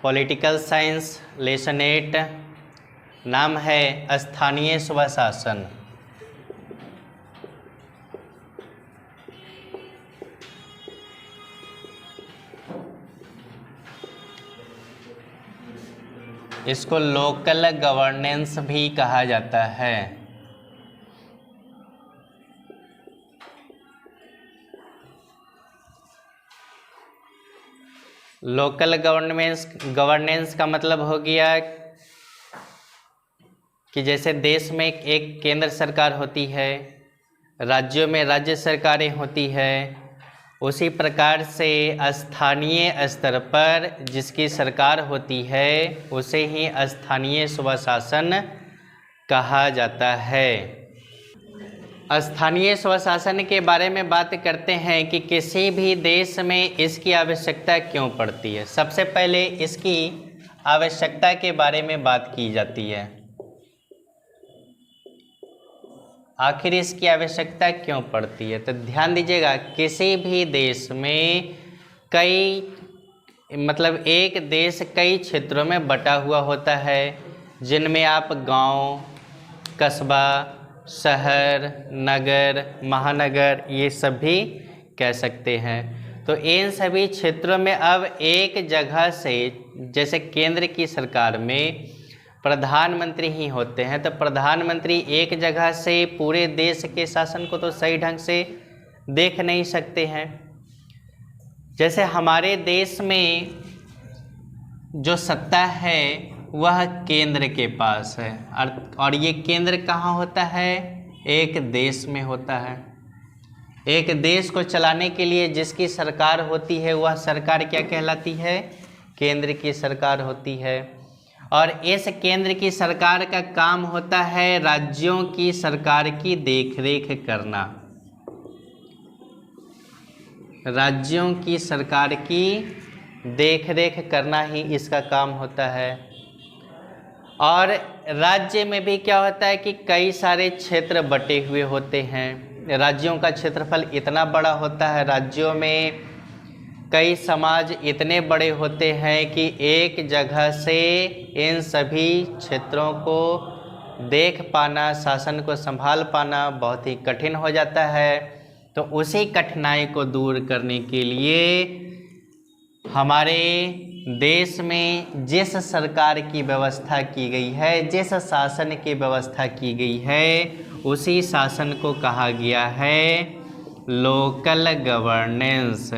Political science lesson 8, नाम है स्थानीय स्वशासन। इसको लोकल गवर्नेंस भी कहा जाता है। लोकल गवर्नेंस का मतलब हो गया कि जैसे देश में एक केंद्र सरकार होती है, राज्यों में राज्य सरकारें होती है, उसी प्रकार से स्थानीय स्तर पर जिसकी सरकार होती है उसे ही स्थानीय स्वशासन कहा जाता है। स्थानीय स्वशासन के बारे में बात करते हैं कि किसी भी देश में इसकी आवश्यकता क्यों पड़ती है। सबसे पहले इसकी आवश्यकता के बारे में बात की जाती है। आखिर इसकी आवश्यकता क्यों पड़ती है, तो ध्यान दीजिएगा, किसी भी देश में एक देश कई क्षेत्रों में बटा हुआ होता है, जिनमें आप गांव, कस्बा, शहर, नगर, महानगर ये सब भी कह सकते हैं। तो इन सभी क्षेत्रों में अब एक जगह से, जैसे केंद्र की सरकार में प्रधानमंत्री ही होते हैं, तो प्रधानमंत्री एक जगह से पूरे देश के शासन को तो सही ढंग से देख नहीं सकते हैं। जैसे हमारे देश में जो सत्ता है वह केंद्र के पास है, और ये केंद्र कहाँ होता है? एक देश में होता है। एक देश को चलाने के लिए जिसकी सरकार होती है वह सरकार क्या कहलाती है? केंद्र की सरकार होती है। और इस केंद्र की सरकार का काम होता है राज्यों की सरकार की देखरेख करना। राज्यों की सरकार की देखरेख करना ही इसका काम होता है। और राज्य में भी क्या होता है कि कई सारे क्षेत्र बटे हुए होते हैं। राज्यों का क्षेत्रफल इतना बड़ा होता है, राज्यों में कई समाज इतने बड़े होते हैं कि एक जगह से इन सभी क्षेत्रों को देख पाना, शासन को संभाल पाना बहुत ही कठिन हो जाता है। तो उसी कठिनाई को दूर करने के लिए हमारे देश में जिस सरकार की व्यवस्था की गई है, जिस शासन की व्यवस्था की गई है, उसी शासन को कहा गया है लोकल गवर्नेंस,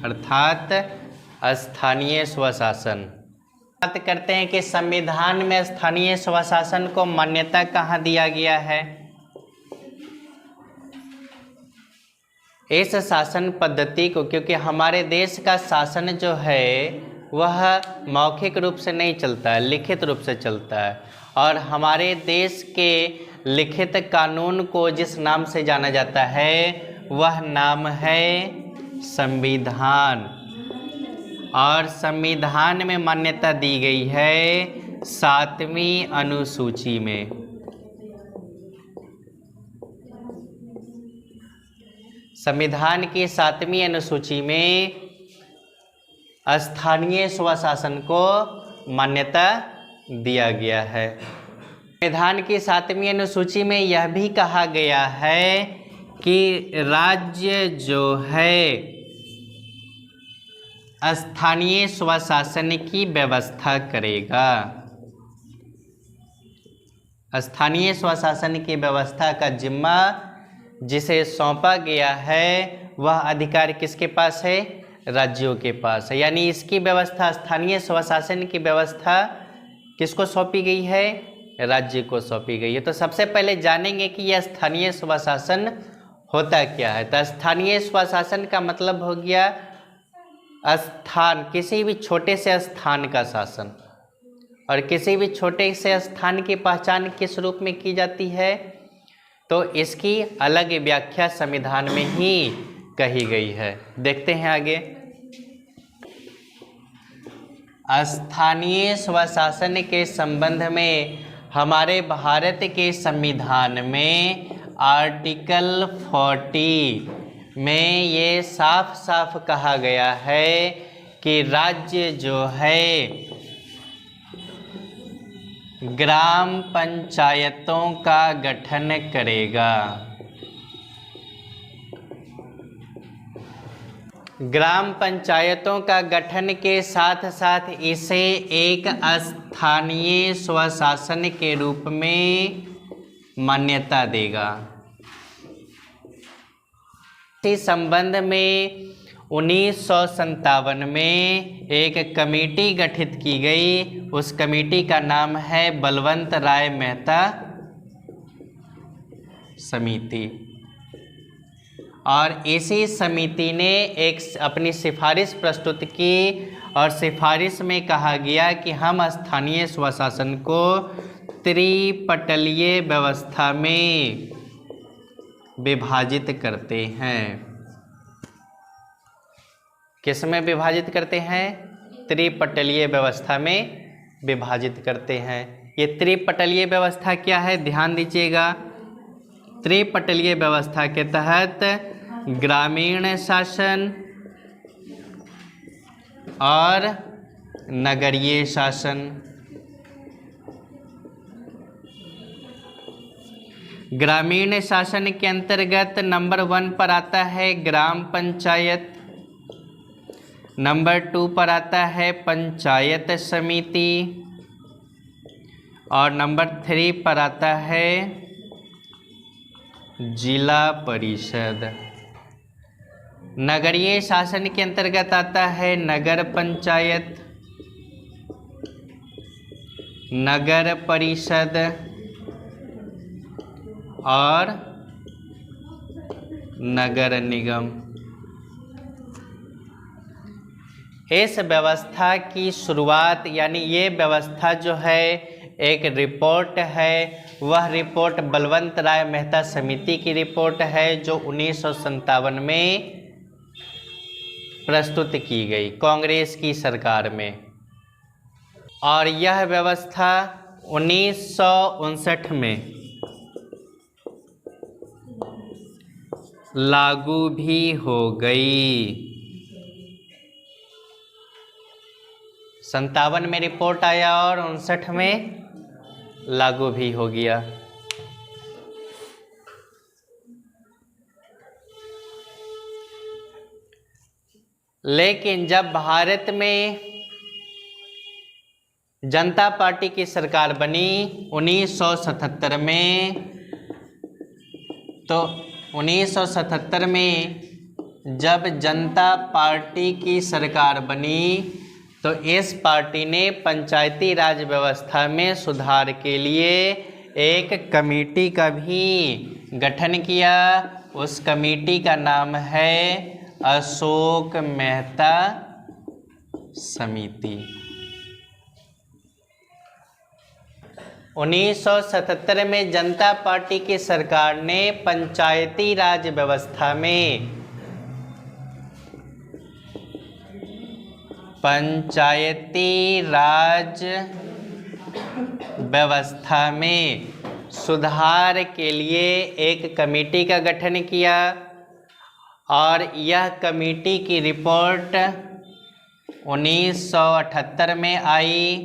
अर्थात स्थानीय स्वशासन। बात करते हैं कि संविधान में स्थानीय स्वशासन को मान्यता कहाँ दिया गया है। इस शासन पद्धति को, क्योंकि हमारे देश का शासन जो है वह मौखिक रूप से नहीं चलता है, लिखित रूप से चलता है। और हमारे देश के लिखित कानून को जिस नाम से जाना जाता है वह नाम है संविधान। और संविधान में मान्यता दी गई है 7वीं अनुसूची में। संविधान की 7वीं अनुसूची में स्थानीय स्वशासन को मान्यता दिया गया है। संविधान की 7वीं अनुसूची में यह भी कहा गया है कि राज्य जो है स्थानीय स्वशासन की व्यवस्था करेगा। स्थानीय स्वशासन की व्यवस्था का जिम्मा जिसे सौंपा गया है वह अधिकार किसके पास है? राज्यों के पास है। यानी इसकी व्यवस्था, स्थानीय स्वशासन की व्यवस्था किसको सौंपी गई है? राज्य को सौंपी गई है। तो सबसे पहले जानेंगे कि यह स्थानीय स्वशासन होता क्या है। तो स्थानीय स्वशासन का मतलब हो गया स्थान, किसी भी छोटे से स्थान का शासन। और किसी भी छोटे से स्थान की पहचान किस रूप में की जाती है? तो इसकी अलग व्याख्या संविधान में ही कही गई है। देखते हैं आगे। स्थानीय स्वशासन के संबंध में हमारे भारत के संविधान में आर्टिकल 40 में ये साफ साफ कहा गया है कि राज्य जो है ग्राम पंचायतों का गठन करेगा। ग्राम पंचायतों का गठन के साथ साथ इसे एक स्थानीय स्वशासन के रूप में मान्यता देगा। इस संबंध में 1957 में एक कमेटी गठित की गई। उस कमेटी का नाम है बलवंत राय मेहता समिति, और इसी समिति ने एक अपनी सिफारिश प्रस्तुत की और सिफारिश में कहा गया कि हम स्थानीय स्वशासन को त्रिपटलीय व्यवस्था में विभाजित करते हैं। किस में विभाजित करते हैं? त्रिपटलीय व्यवस्था में विभाजित करते हैं। ये त्रिपटलीय व्यवस्था क्या है, ध्यान दीजिएगा। त्रिपटलीय व्यवस्था के तहत ग्रामीण शासन और नगरीय शासन, ग्रामीण शासन के अंतर्गत नंबर 1 पर आता है ग्राम पंचायत, नंबर 2 पर आता है पंचायत समिति और नंबर 3 पर आता है जिला परिषद। नगरीय शासन के अंतर्गत आता है नगर पंचायत, नगर परिषद और नगर निगम। इस व्यवस्था की शुरुआत, यानी ये व्यवस्था जो है एक रिपोर्ट है, वह रिपोर्ट बलवंत राय मेहता समिति की रिपोर्ट है जो 1957 में प्रस्तुत की गई कांग्रेस की सरकार में, और यह व्यवस्था 1959 में लागू भी हो गई। 57 में रिपोर्ट आया और 59 में लागू भी हो गया। लेकिन जब भारत में जनता पार्टी की सरकार बनी 1977 में, तो 1977 में जब जनता पार्टी की सरकार बनी तो इस पार्टी ने पंचायती राज व्यवस्था में सुधार के लिए एक कमेटी का भी गठन किया। उस कमेटी का नाम है अशोक मेहता समिति। 1977 में जनता पार्टी की सरकार ने पंचायती राज व्यवस्था में सुधार के लिए एक कमेटी का गठन किया और यह कमेटी की रिपोर्ट 1978 में आई।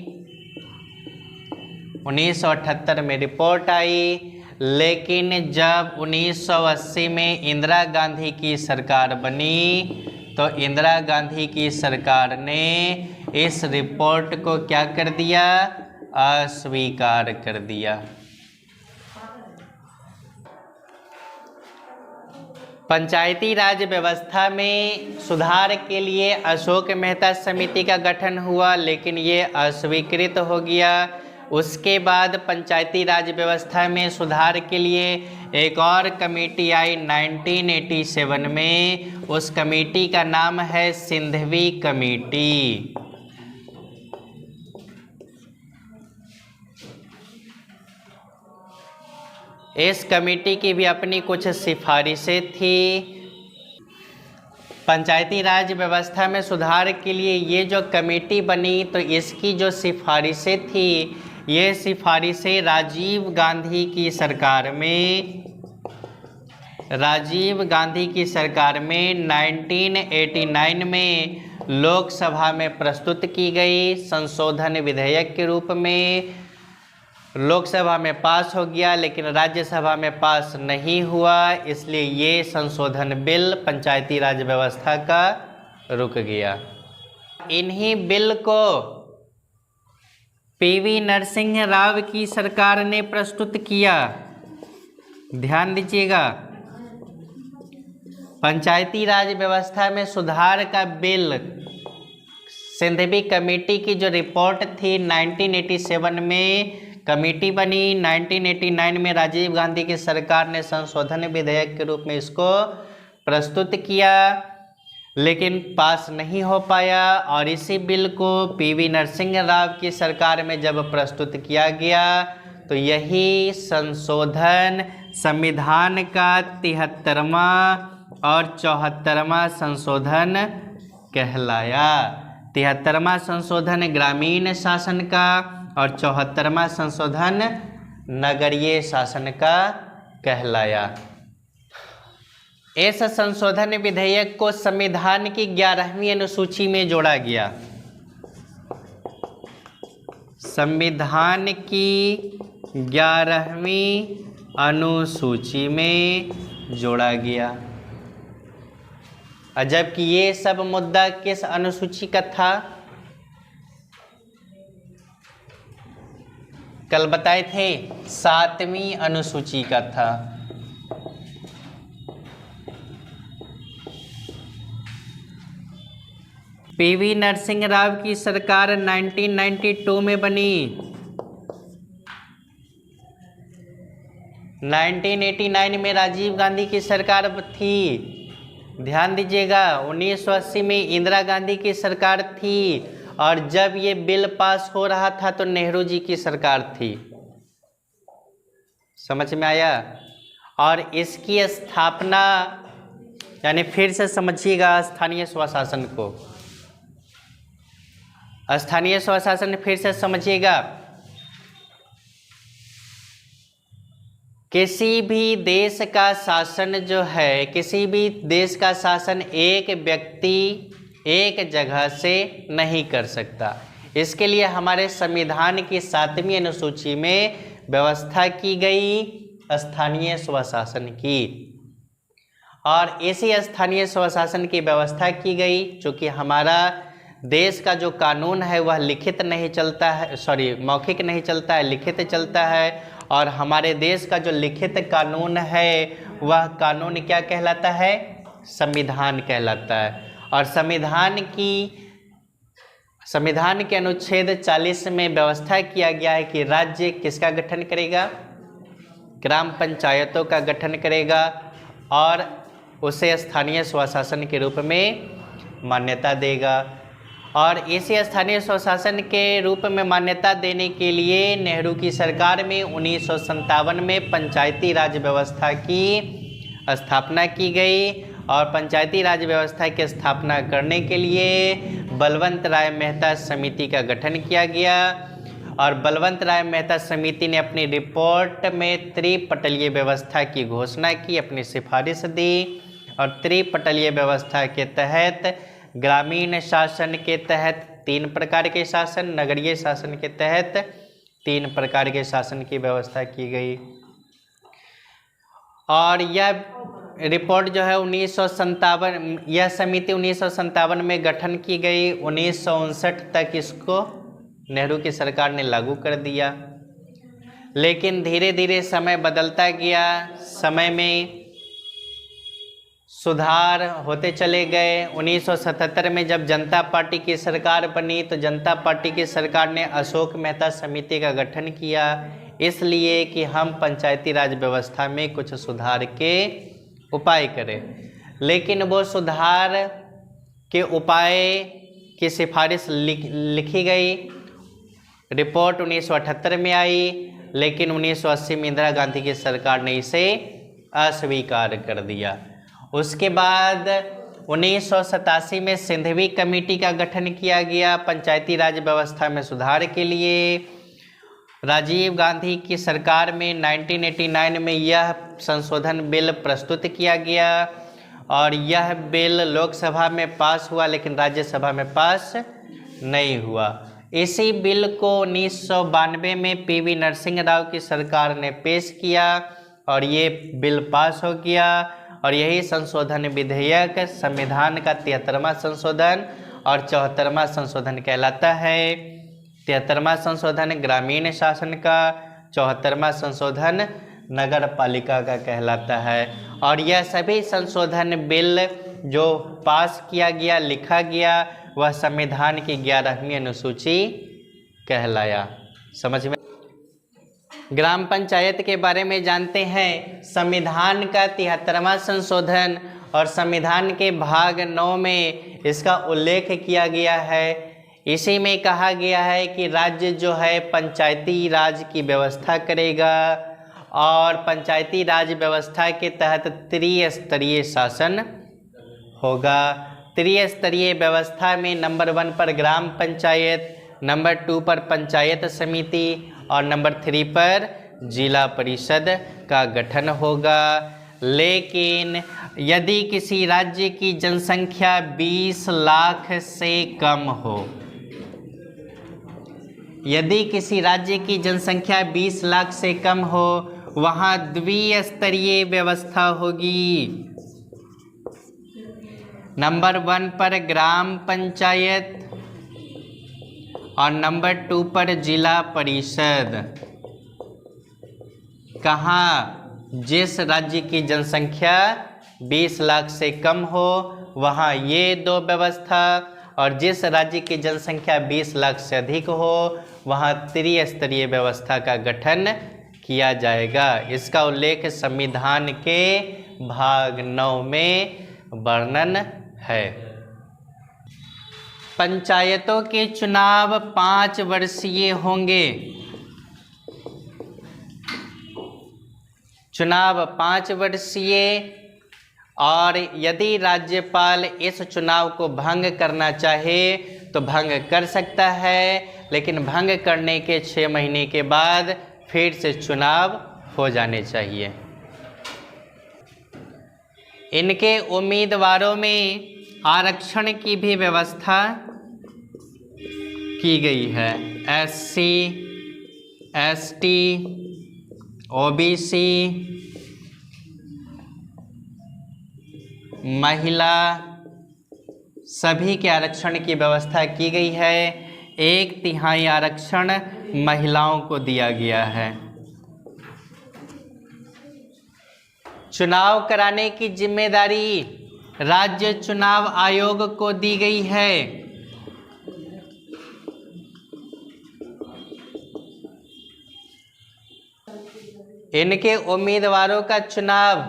1978 में रिपोर्ट आई, लेकिन जब 1980 में इंदिरा गांधी की सरकार बनी तो इंदिरा गांधी की सरकार ने इस रिपोर्ट को क्या कर दिया? अस्वीकार कर दिया। पंचायती राज व्यवस्था में सुधार के लिए अशोक मेहता समिति का गठन हुआ, लेकिन ये अस्वीकृत हो गया। उसके बाद पंचायती राज व्यवस्था में सुधार के लिए एक और कमेटी आई 1987 में। उस कमेटी का नाम है सिंघवी कमेटी। इस कमेटी की भी अपनी कुछ सिफारिशें थी। पंचायती राज व्यवस्था में सुधार के लिए ये जो कमेटी बनी तो इसकी जो सिफारिशें थी, ये सिफारिशें राजीव गांधी की सरकार में राजीव गांधी की सरकार में 1989 में लोकसभा में प्रस्तुत की गई संशोधन विधेयक के रूप में लोकसभा में पास हो गया, लेकिन राज्यसभा में पास नहीं हुआ, इसलिए ये संशोधन बिल पंचायती राज व्यवस्था का रुक गया। इन्हीं बिल को पीवी नरसिंह राव की सरकार ने प्रस्तुत किया। ध्यान दीजिएगा, पंचायती राज व्यवस्था में सुधार का बिल सिंघवी कमेटी की जो रिपोर्ट थी 1987 में कमेटी बनी, 1989 में राजीव गांधी की सरकार ने संशोधन विधेयक के रूप में इसको प्रस्तुत किया, लेकिन पास नहीं हो पाया। और इसी बिल को पीवी नरसिंह राव की सरकार में जब प्रस्तुत किया गया तो यही संशोधन संविधान का 73वां और 74वां संशोधन कहलाया। 73वां संशोधन ग्रामीण शासन का और 74वां संशोधन नगरीय शासन का कहलाया। इस संशोधन विधेयक को संविधान की 11वीं अनुसूची में जोड़ा गया। संविधान की 11वीं अनुसूची में जोड़ा गया। जबकि ये सब मुद्दा किस अनुसूची का था? कल बताए थे 7वीं अनुसूची का था। पीवी नरसिंह राव की सरकार 1992 में बनी। 1989 में राजीव गांधी की सरकार थी। ध्यान दीजिएगा, 1980 में इंदिरा गांधी की सरकार थी और जब ये बिल पास हो रहा था तो नेहरू जी की सरकार थी। समझ में आया? और इसकी स्थापना, यानी फिर से समझिएगा स्थानीय स्वशासन को, स्थानीय स्वशासन फिर से समझिएगा। किसी भी देश का शासन जो है, किसी भी देश का शासन एक व्यक्ति एक जगह से नहीं कर सकता। इसके लिए हमारे संविधान की 7वीं अनुसूची में व्यवस्था की गई स्थानीय स्वशासन की, और इसी स्थानीय स्वशासन की व्यवस्था की गई। चूँकि हमारा देश का जो कानून है वह लिखित नहीं चलता है, मौखिक नहीं चलता है, लिखित चलता है। और हमारे देश का जो लिखित कानून है वह कानून क्या कहलाता है? संविधान कहलाता है। और संविधान के अनुच्छेद 40 में व्यवस्था किया गया है कि राज्य किसका गठन करेगा? ग्राम पंचायतों का गठन करेगा और उसे स्थानीय स्वशासन के रूप में मान्यता देगा। और इसी स्थानीय स्वशासन के रूप में मान्यता देने के लिए नेहरू की सरकार में 1957 में पंचायती राज व्यवस्था की स्थापना की गई। और पंचायती राज व्यवस्था की स्थापना करने के लिए बलवंत राय मेहता समिति का गठन किया गया। और बलवंत राय मेहता समिति ने अपनी रिपोर्ट में त्रिपटलीय व्यवस्था की घोषणा की, अपनी सिफारिश दी। और त्रिपटलीय व्यवस्था के तहत ग्रामीण शासन के तहत 3 प्रकार के शासन, नगरीय शासन के तहत 3 प्रकार के शासन की व्यवस्था की गई। और यह रिपोर्ट जो है 1957, यह समिति 1957 में गठन की गई। 1959 तक इसको नेहरू की सरकार ने लागू कर दिया। लेकिन धीरे धीरे समय बदलता गया, समय में सुधार होते चले गए। 1977 में जब जनता पार्टी की सरकार बनी तो जनता पार्टी की सरकार ने अशोक मेहता समिति का गठन किया, इसलिए कि हम पंचायती राज व्यवस्था में कुछ सुधार के उपाय करें। लेकिन वो सुधार के उपाय की सिफारिश लिखी गई, रिपोर्ट 1978 में आई, लेकिन 1980 में इंदिरा गांधी की सरकार ने इसे अस्वीकार कर दिया। उसके बाद 1987 में सिंघवी कमेटी का गठन किया गया पंचायती राज व्यवस्था में सुधार के लिए। राजीव गांधी की सरकार में 1989 में यह संशोधन बिल प्रस्तुत किया गया और यह बिल लोकसभा में पास हुआ लेकिन राज्यसभा में पास नहीं हुआ। इसी बिल को 1992 में पीवी नरसिंह राव की सरकार ने पेश किया और ये बिल पास हो गया और यही संशोधन विधेयक संविधान का 73वां संशोधन और 74वां संशोधन कहलाता है। 73वां संशोधन ग्रामीण शासन का, 74वां संशोधन नगर पालिका का कहलाता है। और यह सभी संशोधन बिल जो पास किया गया, लिखा गया, वह संविधान की 11वीं अनुसूची कहलाया। समझ में? ग्राम पंचायत के बारे में जानते हैं। संविधान का 73वां संशोधन और संविधान के भाग 9 में इसका उल्लेख किया गया है। इसी में कहा गया है कि राज्य जो है पंचायती राज की व्यवस्था करेगा और पंचायती राज व्यवस्था के तहत त्रिस्तरीय शासन होगा। त्रिस्तरीय व्यवस्था में नंबर 1 पर ग्राम पंचायत, नंबर 2 पर पंचायत समिति और नंबर 3 पर जिला परिषद का गठन होगा। लेकिन यदि किसी राज्य की जनसंख्या 20 लाख से कम हो, यदि किसी राज्य की जनसंख्या 20 लाख से कम हो, वहाँ द्विस्तरीय व्यवस्था होगी। नंबर 1 पर ग्राम पंचायत और नंबर 2 पर जिला परिषद। कहाँ? जिस राज्य की जनसंख्या 20 लाख से कम हो वहाँ ये 2 व्यवस्था, और जिस राज्य की जनसंख्या 20 लाख से अधिक हो वहाँ त्रिस्तरीय व्यवस्था का गठन किया जाएगा। इसका उल्लेख संविधान के भाग 9 में वर्णन है। पंचायतों के चुनाव 5 वर्षीय होंगे। चुनाव 5 वर्षीय, और यदि राज्यपाल इस चुनाव को भंग करना चाहे तो भंग कर सकता है, लेकिन भंग करने के 6 महीने के बाद फिर से चुनाव हो जाने चाहिए। इनके उम्मीदवारों में आरक्षण की भी व्यवस्था की गई है। SC, ST, OBC, महिला, सभी के आरक्षण की व्यवस्था की गई है। 1/3 आरक्षण महिलाओं को दिया गया है। चुनाव कराने की जिम्मेदारी राज्य चुनाव आयोग को दी गई है। इनके उम्मीदवारों का चुनाव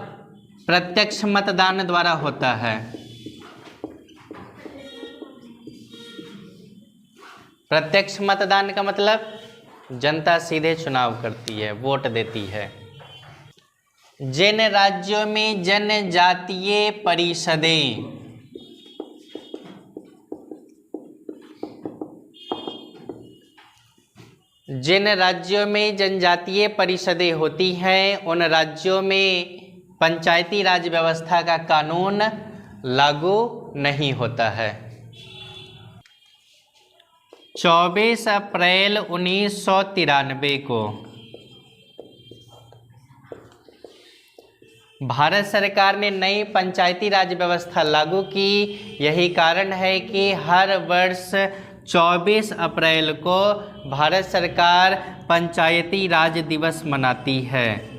प्रत्यक्ष मतदान द्वारा होता है। प्रत्यक्ष मतदान का मतलब जनता सीधे चुनाव करती है, वोट देती है। जिन राज्यों में जनजातीय परिषदें जिन राज्यों में जनजातीय परिषदें होती हैं उन राज्यों में पंचायती राज व्यवस्था का कानून लागू नहीं होता है। 24 अप्रैल 1993 को भारत सरकार ने नई पंचायती राज व्यवस्था लागू की। यही कारण है कि हर वर्ष 24 अप्रैल को भारत सरकार पंचायती राज दिवस मनाती है।